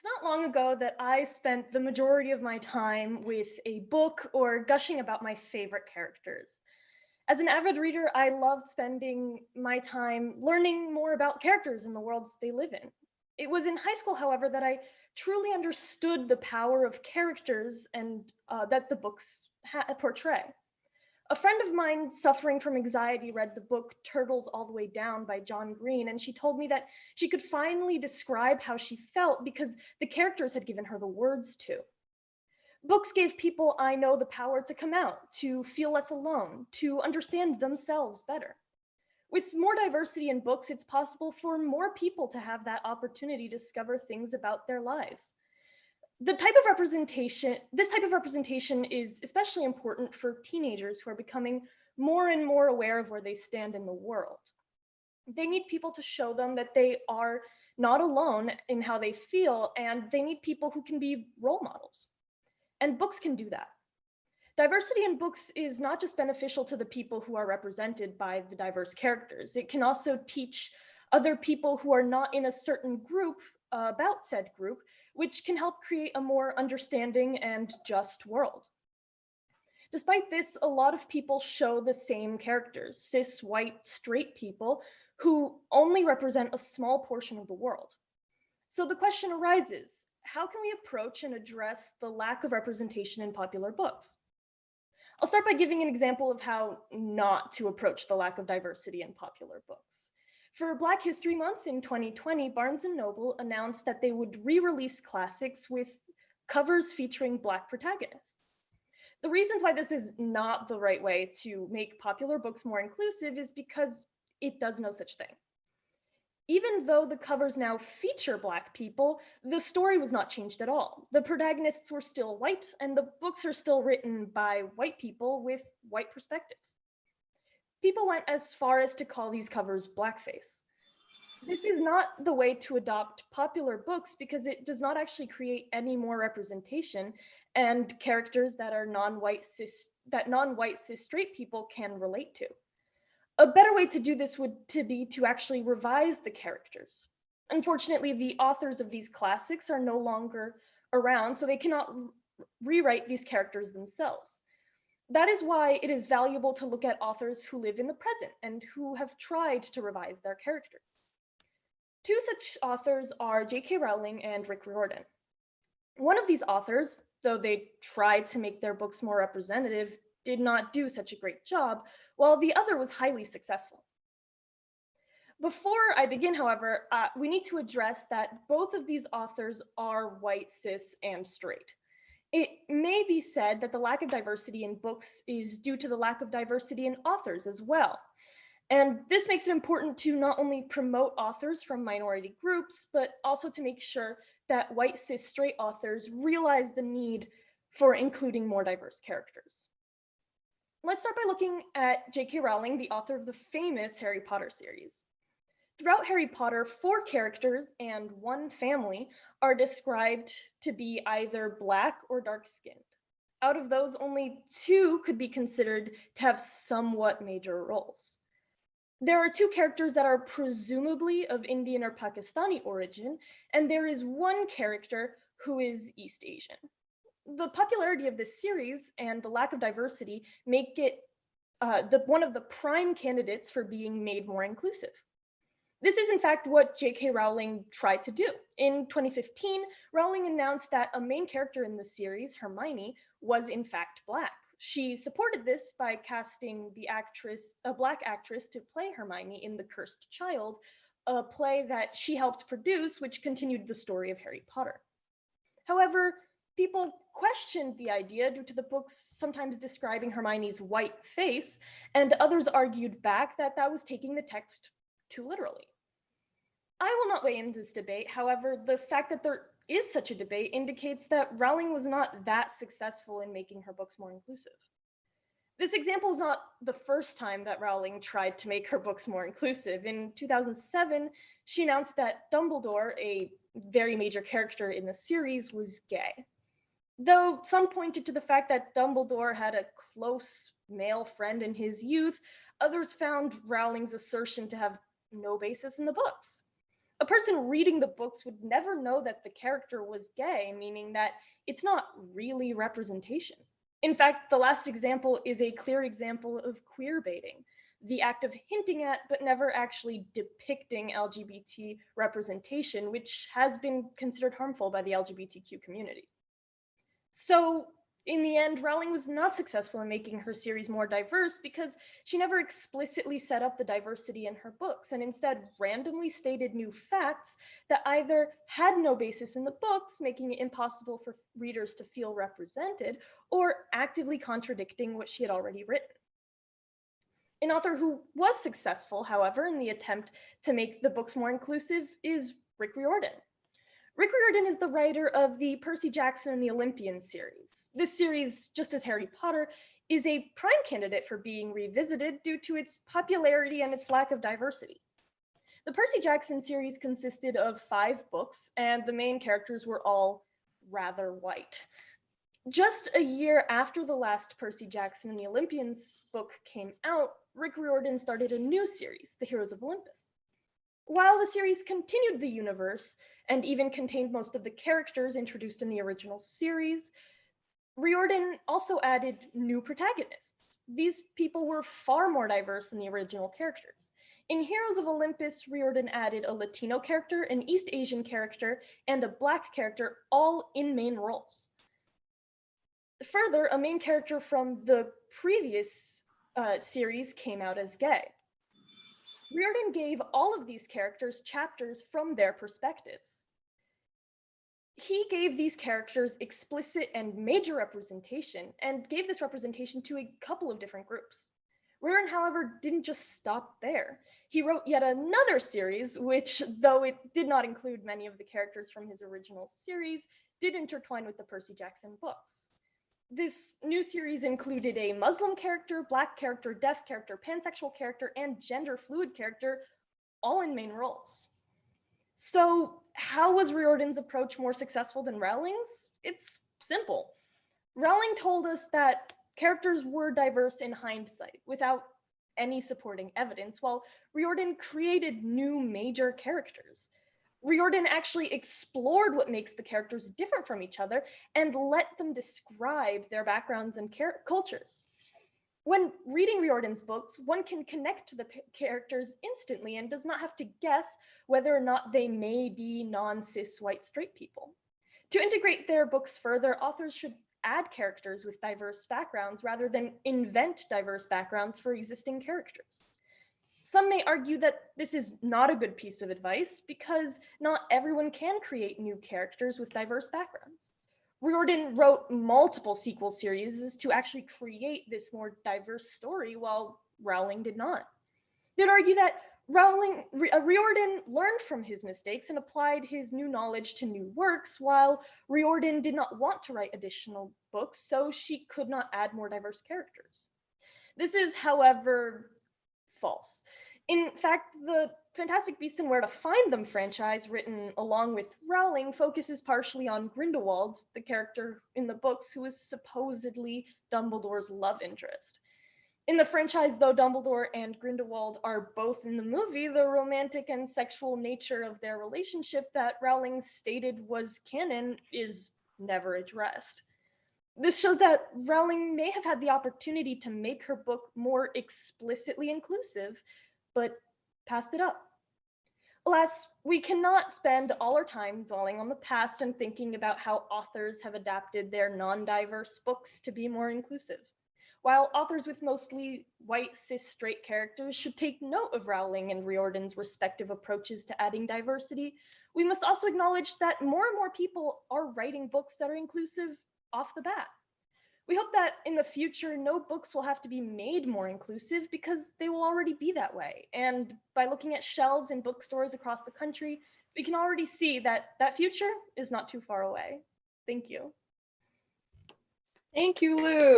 not long ago that I spent the majority of my time with a book or gushing about my favorite characters. As an avid reader, I love spending my time learning more about characters and the worlds they live in. It was in high school, however, that I truly understood the power of characters and that the books portray. A friend of mine suffering from anxiety read the book Turtles All the Way Down by John Green, and she told me that she could finally describe how she felt because the characters had given her the words to. Books gave people I know the power to come out, to feel less alone, to understand themselves better. With more diversity in books, it's possible for more people to have that opportunity to discover things about their lives. This type of representation is especially important for teenagers who are becoming more and more aware of where they stand in the world. They need people to show them that they are not alone in how they feel, and they need people who can be role models. And books can do that. Diversity in books is not just beneficial to the people who are represented by the diverse characters. It can also teach other people who are not in a certain group about said group, which can help create a more understanding and just world. Despite this, a lot of people show the same characters, cis, white, straight people who only represent a small portion of the world. So the question arises, how can we approach and address the lack of representation in popular books? I'll start by giving an example of how not to approach the lack of diversity in popular books. For Black History Month in 2020, Barnes & Noble announced that they would re-release classics with covers featuring Black protagonists. The reasons why this is not the right way to make popular books more inclusive is because it does no such thing. Even though the covers now feature Black people, the story was not changed at all. The protagonists were still white, and the books are still written by white people with white perspectives. People went as far as to call these covers blackface. This is not the way to adopt popular books because it does not actually create any more representation and characters that are non-white cis straight people can relate to. A better way to do this would be to actually revise the characters. Unfortunately, the authors of these classics are no longer around, so they cannot rewrite these characters themselves. That is why it is valuable to look at authors who live in the present and who have tried to revise their characters. Two such authors are J.K. Rowling and Riordan. One of these authors, though they tried to make their books more representative, did not do such a great job, while the other was highly successful. Before I begin, however, we need to address that both of these authors are white, cis, and straight. It may be said that the lack of diversity in books is due to the lack of diversity in authors as well. And this makes it important to not only promote authors from minority groups, but also to make sure that white, cis, straight authors realize the need for including more diverse characters. Let's start by looking at J.K. Rowling, the author of the famous Harry Potter series. Throughout Harry Potter, 4 characters and 1 family are described to be either Black or dark-skinned. Out of those, only 2 could be considered to have somewhat major roles. There are 2 characters that are presumably of Indian or Pakistani origin, and there is 1 character who is East Asian. The popularity of this series and the lack of diversity make it one of the prime candidates for being made more inclusive. This is in fact what J.K. Rowling tried to do. In 2015, Rowling announced that a main character in the series, Hermione, was in fact Black. She supported this by casting a Black actress to play Hermione in The Cursed Child, a play that she helped produce, which continued the story of Harry Potter. However, people questioned the idea due to the books sometimes describing Hermione's white face, and others argued back that that was taking the text too literally. I will not weigh in this debate. However, the fact that there is such a debate indicates that Rowling was not that successful in making her books more inclusive. This example is not the first time that Rowling tried to make her books more inclusive. In 2007, she announced that Dumbledore, a very major character in the series, was gay. Though some pointed to the fact that Dumbledore had a close male friend in his youth, others found Rowling's assertion to have no basis in the books. A person reading the books would never know that the character was gay, meaning that it's not really representation. In fact, the last example is a clear example of queer baiting, the act of hinting at but never actually depicting LGBT representation, which has been considered harmful by the LGBTQ community. So, in the end, Rowling was not successful in making her series more diverse because she never explicitly set up the diversity in her books and instead randomly stated new facts that either had no basis in the books, making it impossible for readers to feel represented, or actively contradicting what she had already written. An author who was successful, however, in the attempt to make the books more inclusive is Rick Riordan. Rick Riordan is the writer of the Percy Jackson and the Olympian series. This series, just as Harry Potter, is a prime candidate for being revisited due to its popularity and its lack of diversity. The Percy Jackson series consisted of 5 books, and the main characters were all rather white. Just a year after the last Percy Jackson and the Olympians book came out, Rick Riordan started a new series, The Heroes of Olympus. While the series continued the universe and even contained most of the characters introduced in the original series, Riordan also added new protagonists. These people were far more diverse than the original characters. In Heroes of Olympus, Riordan added a Latino character, an East Asian character, and a Black character, all in main roles. Further, a main character from the previous series came out as gay. Riordan gave all of these characters chapters from their perspectives. He gave these characters explicit and major representation, and gave this representation to a couple of different groups. Riordan, however, didn't just stop there. He wrote yet another series, which, though it did not include many of the characters from his original series, did intertwine with the Percy Jackson books. This new series included a Muslim character, Black character, deaf character, pansexual character, and gender fluid character, all in main roles. So, how was Riordan's approach more successful than Rowling's? It's simple. Rowling told us that characters were diverse in hindsight, without any supporting evidence, while Riordan created new major characters. Riordan actually explored what makes the characters different from each other and let them describe their backgrounds and cultures. When reading Riordan's books, one can connect to the characters instantly and does not have to guess whether or not they may be non-cis white straight people. To integrate their books further, authors should add characters with diverse backgrounds rather than invent diverse backgrounds for existing characters. Some may argue that this is not a good piece of advice because not everyone can create new characters with diverse backgrounds. Riordan wrote multiple sequel series to actually create this more diverse story, while Rowling did not. They'd argue that Riordan learned from his mistakes and applied his new knowledge to new works, while Riordan did not want to write additional books, so she could not add more diverse characters. This is, however, false. In fact, the Fantastic Beasts and Where to Find Them franchise, written along with Rowling, focuses partially on Grindelwald, the character in the books who is supposedly Dumbledore's love interest. In the franchise, though Dumbledore and Grindelwald are both in the movie, the romantic and sexual nature of their relationship that Rowling stated was canon is never addressed. This shows that Rowling may have had the opportunity to make her book more explicitly inclusive, but passed it up. Alas, we cannot spend all our time dwelling on the past and thinking about how authors have adapted their non-diverse books to be more inclusive. While authors with mostly white, cis, straight characters should take note of Rowling and Riordan's respective approaches to adding diversity, we must also acknowledge that more and more people are writing books that are inclusive off the bat. We hope that in the future, no books will have to be made more inclusive because they will already be that way. And by looking at shelves in bookstores across the country, we can already see that that future is not too far away. Thank you. Thank you, Lou.